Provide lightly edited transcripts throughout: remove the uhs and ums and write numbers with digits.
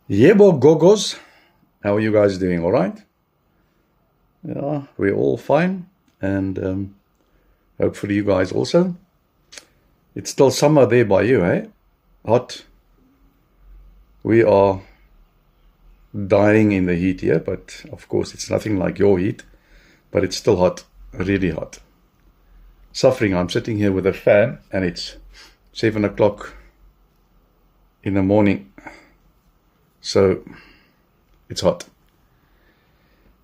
Yebo Gogos, how are you guys doing? All right? Yeah, we're all fine, and hopefully you guys also. It's still summer there by you, eh? Hot. We are dying in the heat here, but of course it's nothing like your heat, but it's still hot, really hot. Suffering. I'm sitting here with a fan, and it's 7 o'clock in the morning, so it's hot.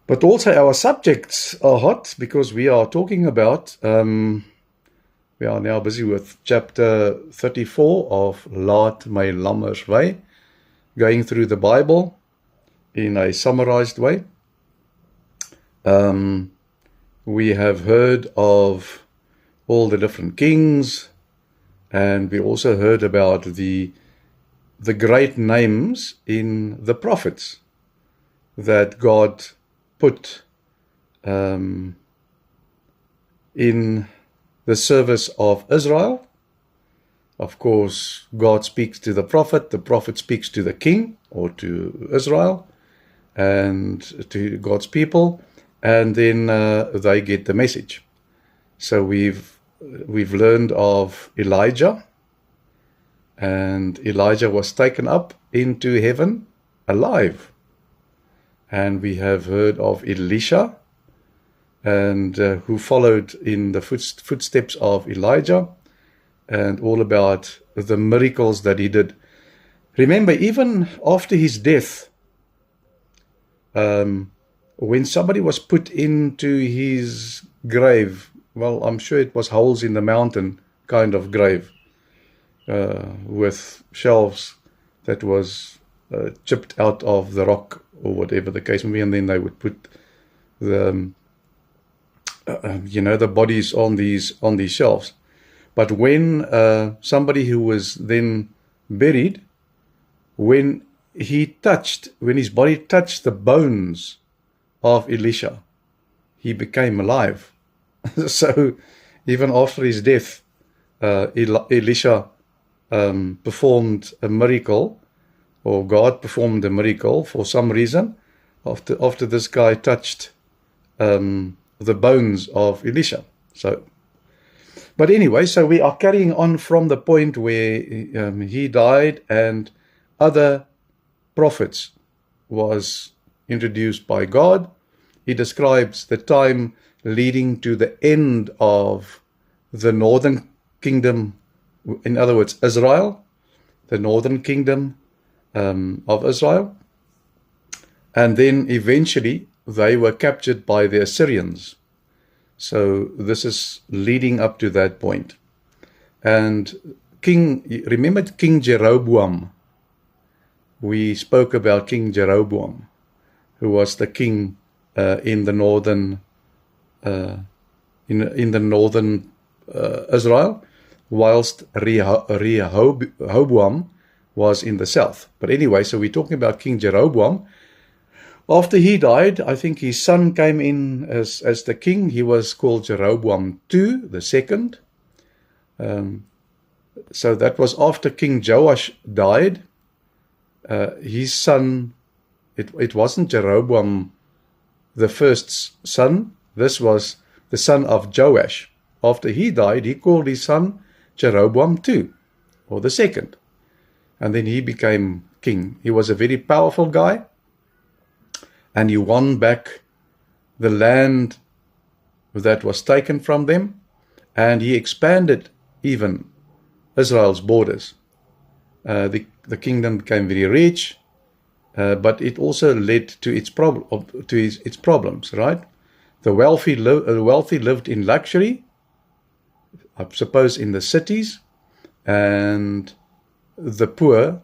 But also our subjects are hot because we are talking about, we are now busy with chapter 34 of Laat my lammers Way, going through the Bible in a summarized way. We have heard of all the different kings, and we also heard about the great names in the prophets that God put in the service of Israel. Of course, God speaks to the prophet speaks to the king or to Israel and to God's people, and then they get the message. So we've learned of Elijah, and Elijah was taken up into heaven alive. And we have heard of Elisha, and who followed in the footsteps of Elijah, and all about the miracles that he did. Remember, even after his death, when somebody was put into his grave, well, I'm sure it was holes in the mountain kind of grave, with shelves that was chipped out of the rock or whatever the case may be, and then they would put the the bodies on these shelves. But when somebody who was then buried, when his body touched the bones of Elisha, he became alive. So even after his death, Elisha performed a miracle, or God performed a miracle for some reason after this guy touched the bones of Elisha. But anyway, so we are carrying on from the point where he died and other prophets was introduced by God. He describes the time leading to the end of the northern kingdom, in other words, Israel, the northern kingdom of Israel. And then eventually they were captured by the Assyrians. So this is leading up to that point. And remember King Jeroboam? We spoke about King Jeroboam, who was the king in the northern Israel, whilst Rehoboam was in the south. But anyway, so we're talking about King Jeroboam. After he died, I think his son came in as the king. He was called Jeroboam II, the second. So that was after King Joash died. His son, it wasn't Jeroboam the first son. This was the son of Joash. After he died, he called his son Jeroboam II, or the second. And then he became king. He was a very powerful guy, and he won back the land that was taken from them, and he expanded even Israel's borders. The kingdom became very rich, but it also led to its problems, right? The wealthy lived in luxury, I suppose in the cities, and the poor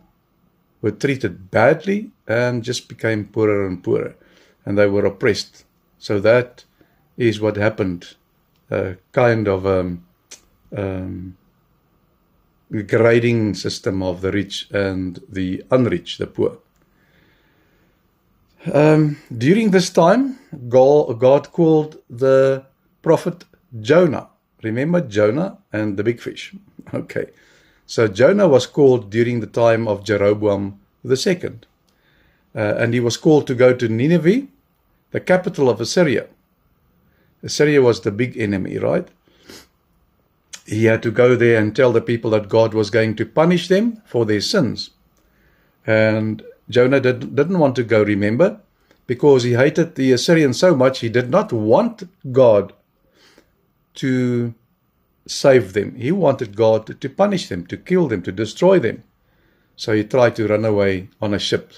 were treated badly and just became poorer and poorer, and they were oppressed. So that is what happened, kind of grading system of the rich and the unrich, the poor. During this time, God called the prophet Jonah. Remember Jonah and the big fish? Okay. So Jonah was called during the time of Jeroboam II. and he was called to go to Nineveh, the capital of Assyria. Assyria was the big enemy, right? He had to go there and tell the people that God was going to punish them for their sins. And Jonah didn't want to go, remember, because he hated the Assyrians so much. He did not want God to save them. He wanted God to punish them, to kill them, to destroy them. So he tried to run away on a ship.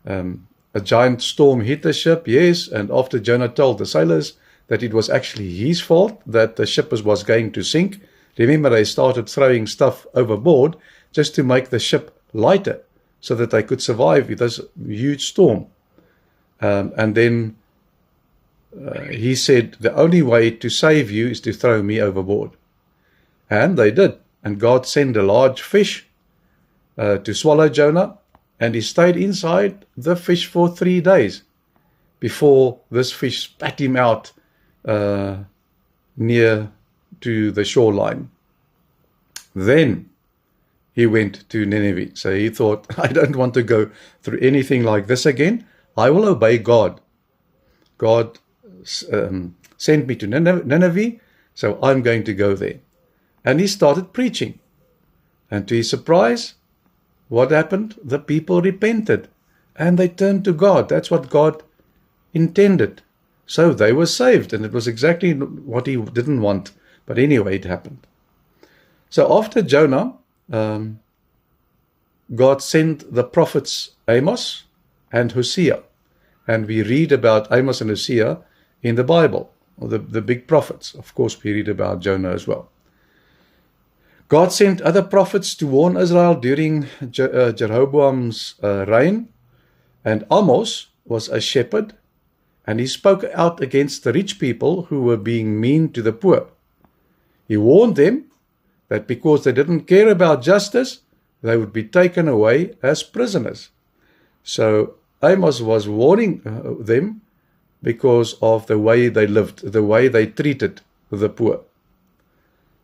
A giant storm hit the ship, yes, and after Jonah told the sailors that it was actually his fault that the ship was going to sink, remember, they started throwing stuff overboard just to make the ship lighter so that they could survive this huge storm. And then he said, the only way to save you is to throw me overboard. And they did. And God sent a large fish to swallow Jonah, and he stayed inside the fish for 3 days before this fish spat him out near to the shoreline. Then he went to Nineveh. So he thought, I don't want to go through anything like this again. I will obey God. God sent me to Nineveh, so I'm going to go there. And he started preaching. And to his surprise, what happened? The people repented and they turned to God. That's what God intended. So they were saved, and it was exactly what he didn't want. But anyway, it happened. So after Jonah, God sent the prophets Amos and Hosea. And we read about Amos and Hosea in the Bible, or the big prophets. Of course, we read about Jonah as well. God sent other prophets to warn Israel during Jeroboam's reign. And Amos was a shepherd, and he spoke out against the rich people who were being mean to the poor. He warned them that because they didn't care about justice, they would be taken away as prisoners. So Amos was warning them because of the way they lived, the way they treated the poor.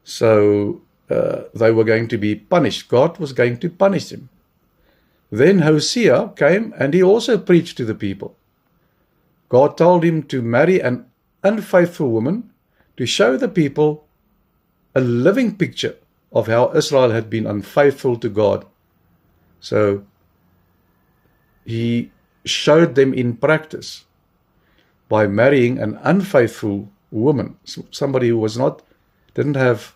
So they were going to be punished. God was going to punish them. Then Hosea came, and he also preached to the people. God told him to marry an unfaithful woman to show the people a living picture of how Israel had been unfaithful to God. So he showed them in practice by marrying an unfaithful woman, somebody who didn't have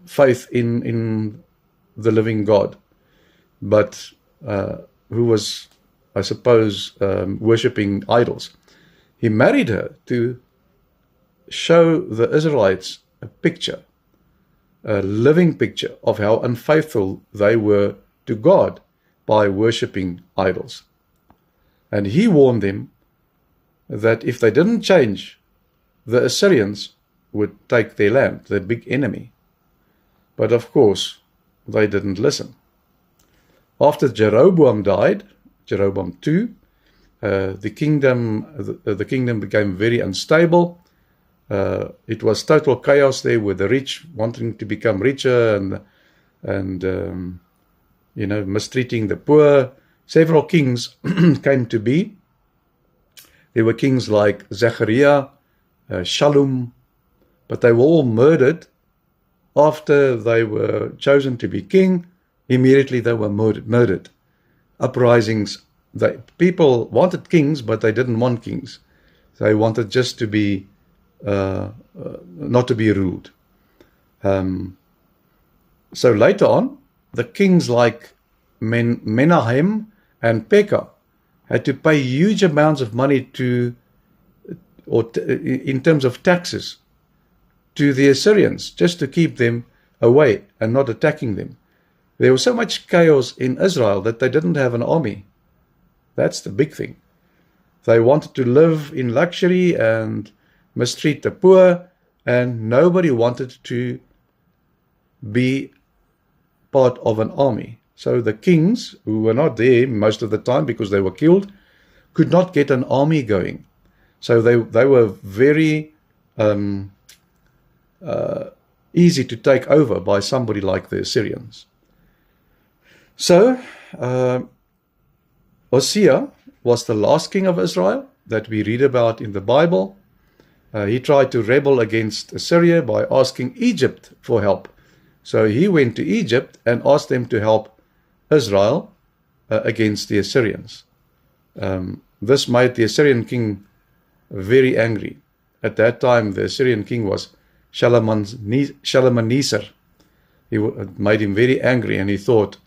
faith in the living God, but who was, I suppose, worshipping idols. He married her to show the Israelites a picture, a living picture of how unfaithful they were to God by worshipping idols. And he warned them that if they didn't change, the Assyrians would take their land, their big enemy. But of course, they didn't listen. After Jeroboam died, Jeroboam II, the kingdom became very unstable. It was total chaos there, with the rich wanting to become richer and mistreating the poor. Several kings came to be. There were kings like Zechariah, Shallum, but they were all murdered after they were chosen to be king. Immediately they were murdered. Uprisings. People wanted kings, but they didn't want kings. They wanted just to be not to be ruled. So later on, the kings like Menahem and Pekah had to pay huge amounts of money in terms of taxes to the Assyrians, just to keep them away and not attacking them. There was so much chaos in Israel that they didn't have an army. That's the big thing. They wanted to live in luxury and mistreat the poor, and nobody wanted to be part of an army. So the kings, who were not there most of the time because they were killed, could not get an army going. So they were very easy to take over by somebody like the Assyrians. So Hosea was the last king of Israel that we read about in the Bible. He tried to rebel against Assyria by asking Egypt for help. So he went to Egypt and asked them to help Israel against the Assyrians. This made the Assyrian king very angry. At that time, the Assyrian king was Shalmaneser. He made him very angry, and he thought,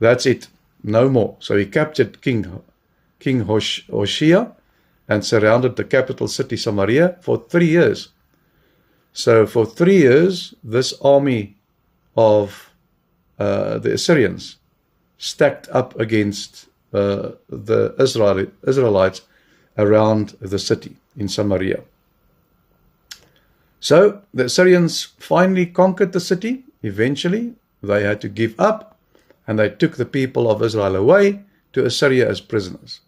that's it, no more. So he captured King Hoshea and surrounded the capital city Samaria for 3 years. So for 3 years, this army of the Assyrians stacked up against the Israelites around the city in Samaria. So the Assyrians finally conquered the city. Eventually, they had to give up, and they took the people of Israel away to Assyria as prisoners.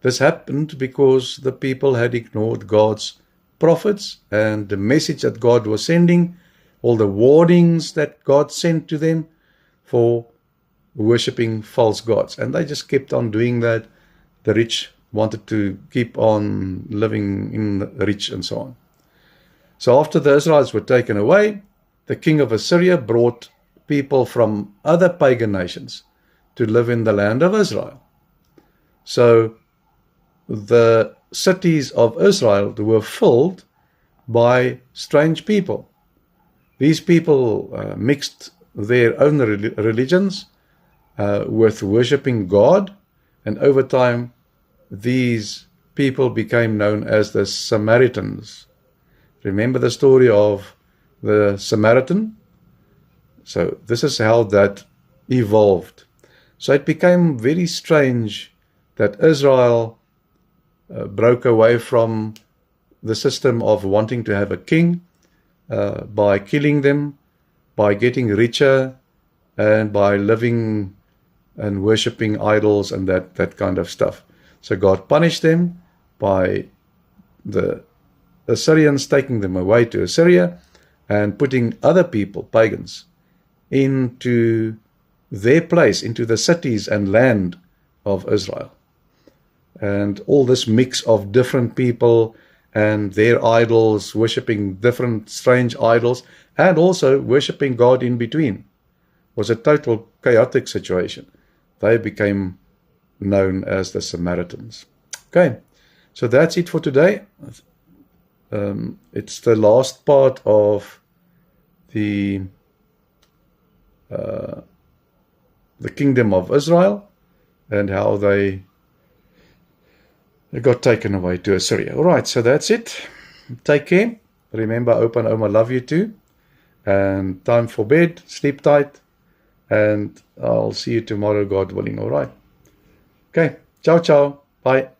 This happened because the people had ignored God's prophets and the message that God was sending, all the warnings that God sent to them for worshipping false gods. And they just kept on doing that. The rich wanted to keep on living in the rich and so on. So after the Israelites were taken away, the king of Assyria brought people from other pagan nations to live in the land of Israel. So the cities of Israel were filled by strange people. These people mixed their own religions with worshipping God, and over time these people became known as the Samaritans. Remember the story of the Samaritan? So this is how that evolved. So it became very strange that Israel broke away from the system of wanting to have a king by killing them, by getting richer, and by living and worshipping idols and that kind of stuff. So God punished them by the Assyrians taking them away to Assyria and putting other people, pagans, into their place, into the cities and land of Israel. And all this mix of different people and their idols, worshipping different strange idols, and also worshipping God in between, was a total chaotic situation. They became known as the Samaritans. Okay, so that's it for today. It's the last part of the kingdom of Israel and how they got taken away to Assyria. All right, so that's it. Take care. Remember, Opa and Oma love you too. And time for bed. Sleep tight. And I'll see you tomorrow, God willing. All right. Okay. Ciao, ciao. Bye.